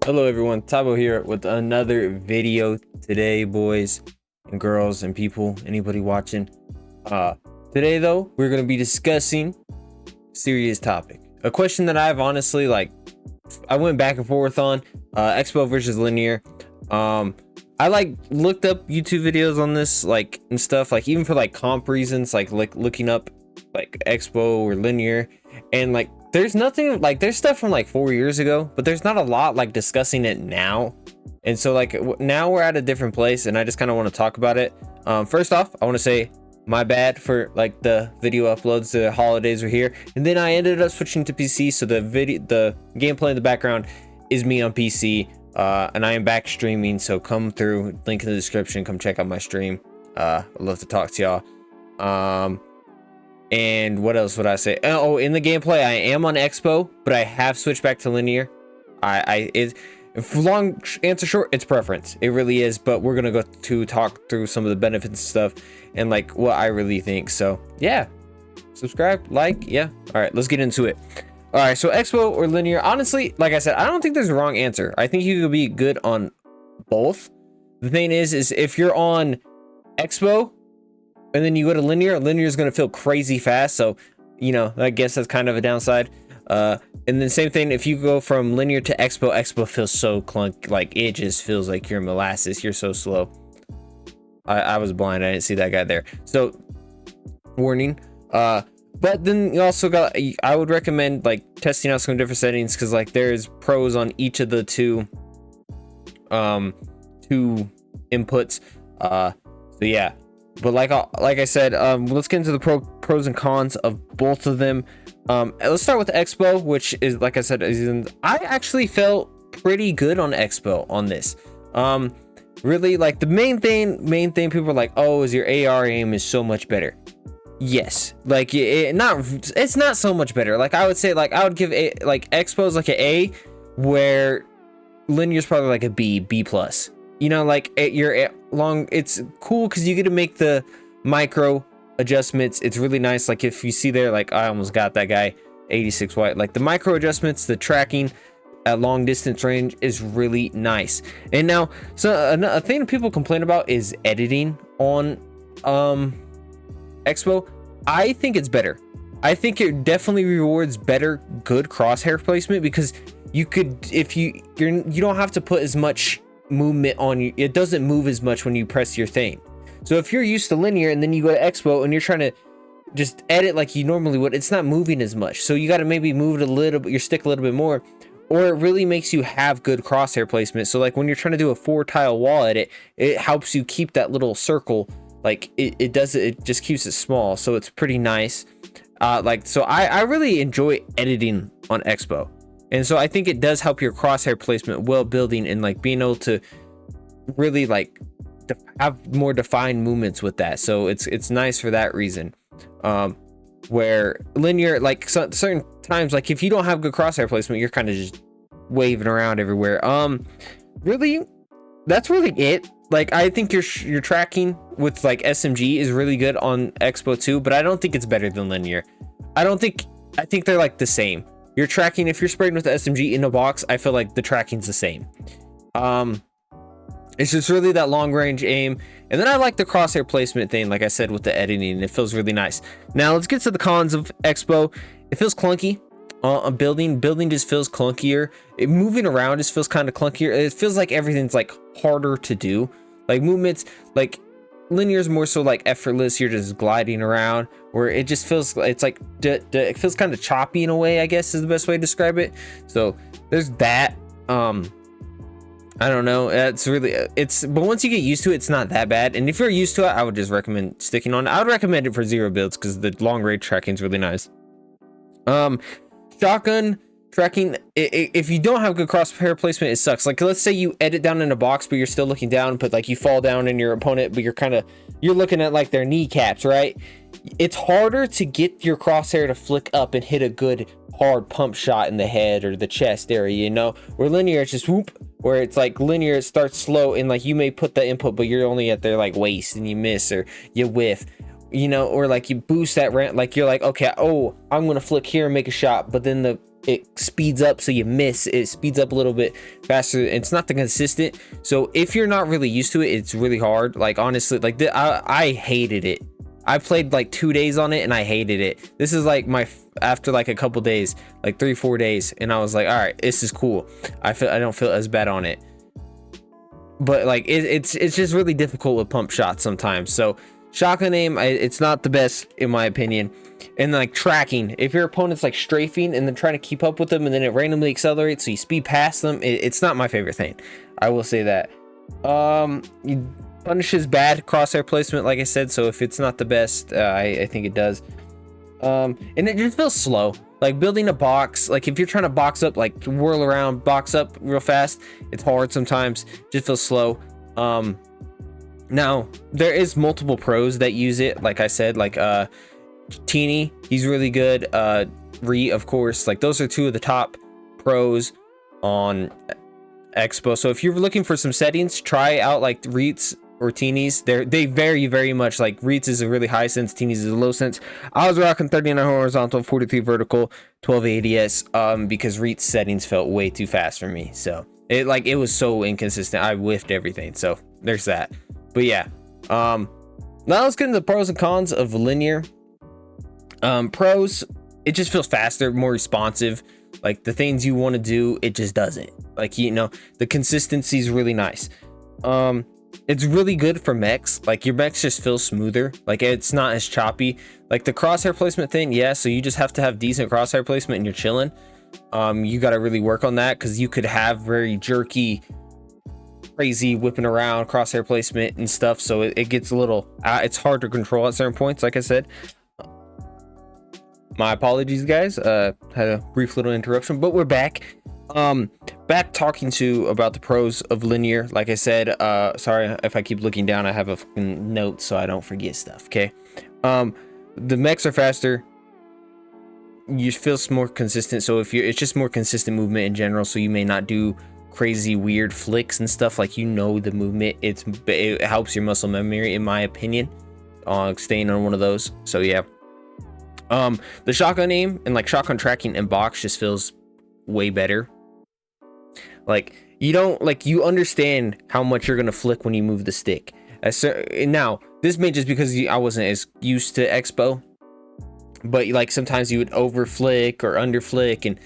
Hello everyone, Tabo here with another video today, boys and girls and people, anybody watching. Today though, we're going to be discussing a serious topic. A question that I've honestly I went back and forth on, Expo versus linear. I looked up YouTube videos on this and stuff, even for comp reasons, like looking up Expo or linear, and there's nothing, there's stuff from 4 years ago, but there's not a lot discussing it now. And so now we're at a different place, and I just kind of want to talk about it. First off, I want to say my bad for the video uploads. The holidays were here, and then I ended up switching to PC, so the gameplay in the background is me on PC, and I am back streaming. So come through, link in the description, come check out my stream. I'd love to talk to y'all. And what else would I say? Oh, in the gameplay, I am on Expo, but I have switched back to linear. Long answer short, it's preference. It really is, but we're gonna go to talk through some of the benefits and stuff and what I really think. So yeah, subscribe, yeah. All right, let's get into it. All right, so Expo or linear? Honestly, like I said, I don't think there's a wrong answer. I think you could be good on both. The thing is if you're on Expo and then you go to linear is going to feel crazy fast. So, I guess that's kind of a downside. And then same thing, if you go from linear to Expo feels so clunk, it just feels like you're molasses. You're so slow. I was blind. I didn't see that guy there. So, warning. But then you also got, I would recommend testing out some different settings, because there's pros on each of the two inputs. So yeah. But like I said, let's get into the pros and cons of both of them. Let's start with Expo, which is, like I said, I actually felt pretty good on Expo on this. Really, the main thing people are like, oh, is your AR aim is so much better. Yes, it's not so much better. I would say, I would give Expo's an A, where linear's probably a B plus. It's cool because you get to make the micro adjustments. It's really nice. If you see there, I almost got that guy 86 white. The micro adjustments, the tracking at long distance range is really nice. And now, so a thing people complain about is editing on Expo. I think it's better. I think it definitely rewards good crosshair placement, because you don't have to put as much movement on you. It doesn't move as much when you press your thing. So if you're used to linear and then you go to Expo and you're trying to just edit like you normally would, it's not moving as much. So you got to maybe move it a little bit, your stick a little bit more, or it really makes you have good crosshair placement. So when you're trying to do a 4-tile wall edit, it helps you keep that little circle. It just keeps it small. So it's pretty nice. So I really enjoy editing on Expo. And so I think it does help your crosshair placement while building, and being able to really have more defined movements with that. So it's nice for that reason. Where linear, certain times, if you don't have good crosshair placement, you're kind of just waving around everywhere. Really, that's really it. I think your tracking with SMG is really good on Expo too, but I don't think it's better than linear. I think they're the same. Your tracking, if you're spraying with the SMG in a box, I feel the tracking's the same. It's just really that long range aim. And then I like the crosshair placement thing, like I said, with the editing. It feels really nice. Now let's get to the cons of Expo. It feels clunky. Building just feels clunkier. Moving around just feels kind of clunkier. It feels like everything's harder to do. Movements, linear is more so effortless. You're just gliding around, where it just feels it feels kind of choppy in a way, I guess is the best way to describe it. So there's that. I don't know, but once you get used to it, it's not that bad. And if you're used to it, I would just recommend sticking on. I would recommend it for 0 builds, because the long range tracking is really nice. Shotgun tracking, if you don't have good crosshair placement, it sucks. Let's say you edit down in a box, but you're still looking down, but you fall down in your opponent, but you're looking at their kneecaps, right? It's harder to get your crosshair to flick up and hit a good hard pump shot in the head or the chest area, where linear it's just whoop, where it's linear, it starts slow, and you may put the input, but you're only at their waist and you miss, or you whiff. Or you boost that ramp, you're okay, oh, I'm gonna flick here and make a shot, but then the it speeds up, so you miss. It speeds up a little bit faster. It's not the consistent. So if you're not really used to it, it's really hard. Like honestly, like I hated it. I played like 2 days on it and I hated it. This is like after like a couple days, like 3-4 days, and I was like, all right, this is cool. I don't feel as bad on it. But like it's just really difficult with pump shots sometimes. So shotgun aim, it's not the best in my opinion. And like tracking, if your opponent's like strafing and then trying to keep up with them and then it randomly accelerates so you speed past them, it's not my favorite thing. I will say that. Punishes bad crosshair placement, like I said. So if it's not the best, I think it does. And it just feels slow. Like building a box, like if you're trying to box up, like whirl around, box up real fast, it's hard sometimes. Just feels slow. Now there is multiple pros that use it. Like I said, like Teeny, he's really good. Re, of course, like those are two of the top pros on Expo. So if you're looking for some settings, try out like Reets or Teenies. They vary very much. Like Reets is a really high sense, Teenies is a low sense. I was rocking 39 horizontal, 43 vertical, 12 ADS because Reets settings felt way too fast for me. So it was so inconsistent. I whiffed everything. So there's that. But yeah, now let's get into the pros and cons of linear. Pros, it just feels faster, more responsive. Like the things you want to do, it just doesn't. Like, you know, the consistency is really nice. It's really good for mechs. Like your mechs just feel smoother. Like it's not as choppy. Like the crosshair placement thing, yeah, so you just have to have decent crosshair placement and you're chilling. You got to really work on that because you could have very jerky, crazy whipping around crosshair placement and stuff. So it gets a little, it's hard to control at certain points, like I said. My apologies, guys. Had a brief little interruption, but we're back. Back talking about the pros of linear. Like I said, sorry if I keep looking down. I have a fucking note so I don't forget stuff. Okay. The mechs are faster. You feel more consistent. So it's just more consistent movement in general. So you may not do crazy weird flicks and stuff. Like, you know, the movement. It helps your muscle memory, in my opinion. Staying on one of those. So yeah. The shotgun aim and like shotgun tracking and box just feels way better. Like you understand how much you're gonna flick when you move the stick. Now this may just because I wasn't as used to Expo, but like sometimes you would over flick or under flick, and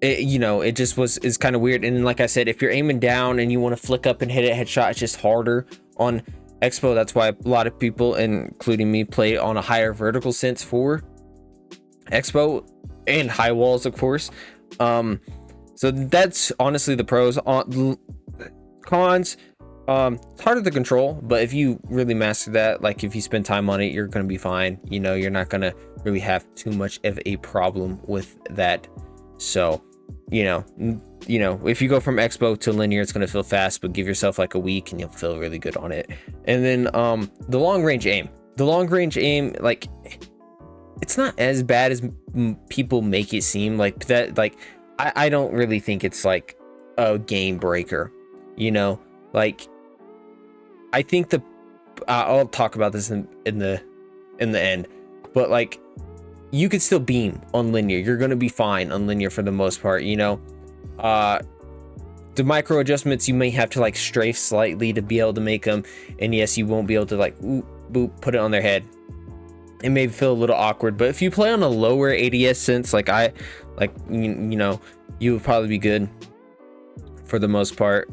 it just is kind of weird. And like I said, if you're aiming down and you want to flick up and hit a headshot, it's just harder on Expo. That's why a lot of people, including me, play on a higher vertical sense for Expo and high walls, of course. So that's honestly the pros. Cons, it's harder to control, but if you really master that, like if you spend time on it, you're gonna be fine. You know, you're not gonna really have too much of a problem with that. So you know, if you go from Expo to linear, it's gonna feel fast, but give yourself like a week and you'll feel really good on it. And then the long range aim, like it's not as bad as people make it seem. Like that, like I don't really think it's like a game breaker, you know. Like I think I'll talk about this in the end, but like you could still beam on linear. You're gonna be fine on linear for the most part, you know. The micro adjustments, you may have to like strafe slightly to be able to make them, and yes, you won't be able to like boop, put it on their head. It may feel a little awkward, but if you play on a lower ADS sense, like you would probably be good for the most part.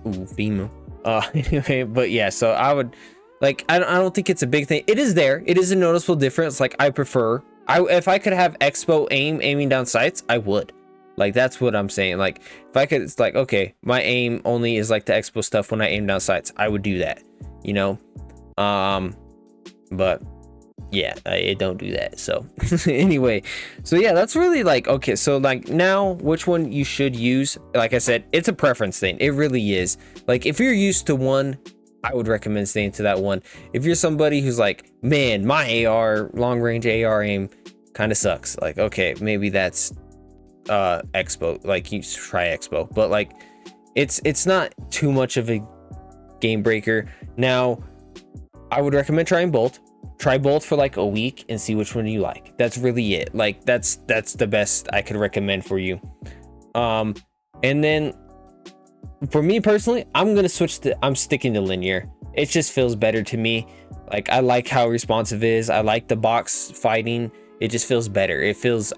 Ooh, beam. Anyway, but yeah, so I would like, I don't think it's a big thing. It is there. It is a noticeable difference. Like if I could have Expo aiming down sights, I would. Like, that's what I'm saying. Like, if I could, it's like, okay, my aim only is like the Expo stuff when I aim down sights, I would do that, you know? But yeah, it don't do that. So anyway, so yeah, that's really like, okay, so like now which one you should use, like I said, it's a preference thing. It really is. Like if you're used to one, I would recommend staying to that one. If you're somebody who's like, man, my long range AR aim kind of sucks, like, okay, maybe that's Expo, like you try Expo. But like it's not too much of a game breaker. Now I would recommend trying both. try both for like a week and see which one you like. That's really it. Like that's the best I could recommend for you. And then for me personally, I'm sticking to linear. It just feels better to me. Like I like how responsive it is. I like the box fighting. It just feels better.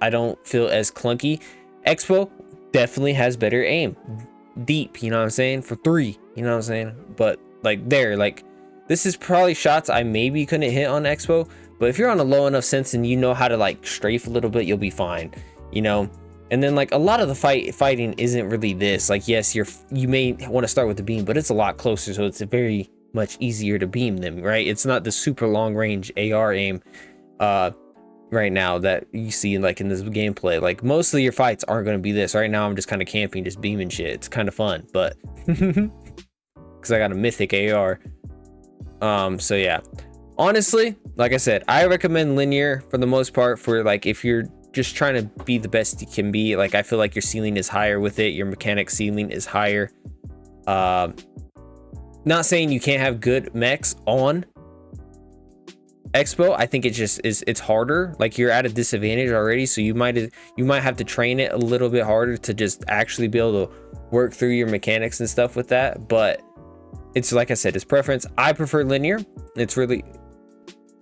I don't feel as clunky. Expo definitely has better aim. Deep, you know what I'm saying? For 3, you know what I'm saying? But like this is probably shots I maybe couldn't hit on Expo, but if you're on a low enough sense and you know how to like strafe a little bit, you'll be fine, you know? And then like a lot of the fighting isn't really this. Like, yes, you may want to start with the beam, but it's a lot closer, so it's very much easier to beam them, right? It's not the super long range AR aim right now that you see like in this gameplay. Like most of your fights aren't going to be this. Right now I'm just kind of camping, just beaming shit. It's kind of fun, but because I got a mythic AR. So yeah, honestly, like I said, I recommend linear for the most part for like if you're just trying to be the best you can be. Like I feel like your ceiling is higher with it, your mechanic ceiling is higher. Not saying you can't have good mechs on Expo. I think it just is, it's harder. Like you're at a disadvantage already, so you might have to train it a little bit harder to just actually be able to work through your mechanics and stuff with that. But it's like I said, it's preference. I prefer linear. It's really,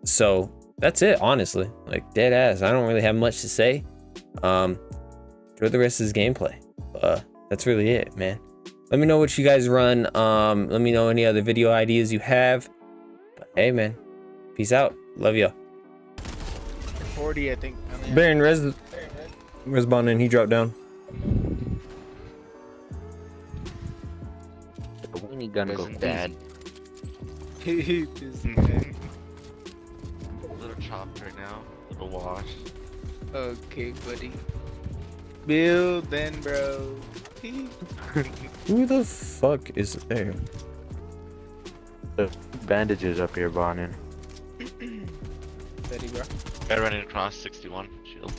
so that's it, honestly. Like dead ass, I don't really have much to say. For the rest of this gameplay, that's really it, man. Let me know what you guys run. Let me know any other video ideas you have. But hey, man, peace out. Love ya. 40, I think. Baron respawn in. He dropped down. The weenie gun goes bad. Little chopped right now. Little wash. Okay, buddy. Build then, bro. Who the fuck is there? The bandages up here, Bonin. Ready, bro. Guy running across 61 shield.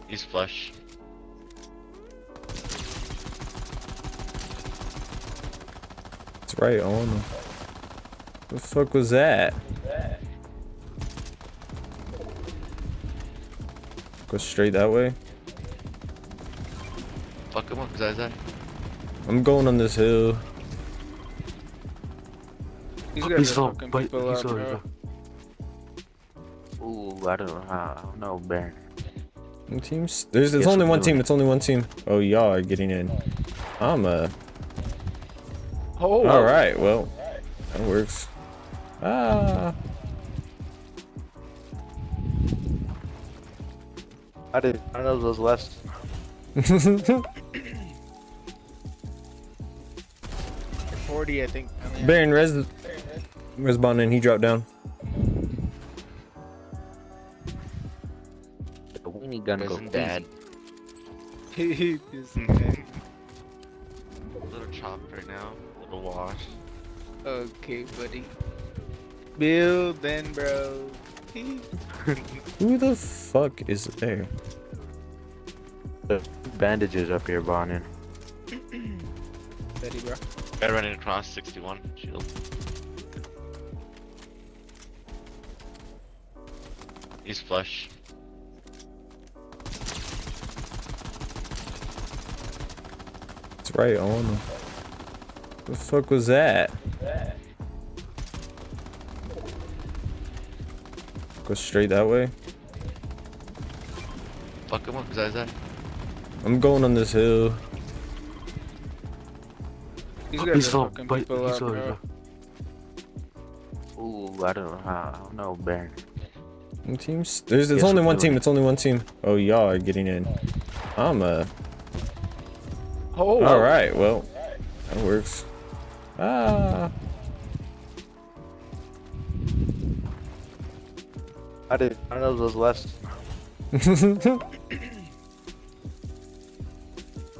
He's flush. It's right on him. The fuck was that? Go straight that way. Fuck him up, Zai. I'm going on this hill. These guys are fucking people up, bro. Ooh, I don't know, Baron. Teams? There's only one team. It's only one team. Oh, y'all are getting in. Oh. All right. Well, that works. Ah. I know those left. 40, I think. Baron respawn in. He dropped down. The weenie gun goes bad. Little chopped right now. Little wash. Okay, buddy. Build then, bro. Who the fuck is there? The bandages up here, Bonin. Ready, bro. Guy running across 61 shield. He's flush. It's right on him. The fuck was that? Go straight that way. Fuck him up, Zai. I'm going on this hill. These guys are fucking people up, bro. Ooh, I don't know, Baron. Teams? There's only one team. It's only one team. Oh, y'all are getting in. All right. Well, that works. Ah. I know those left.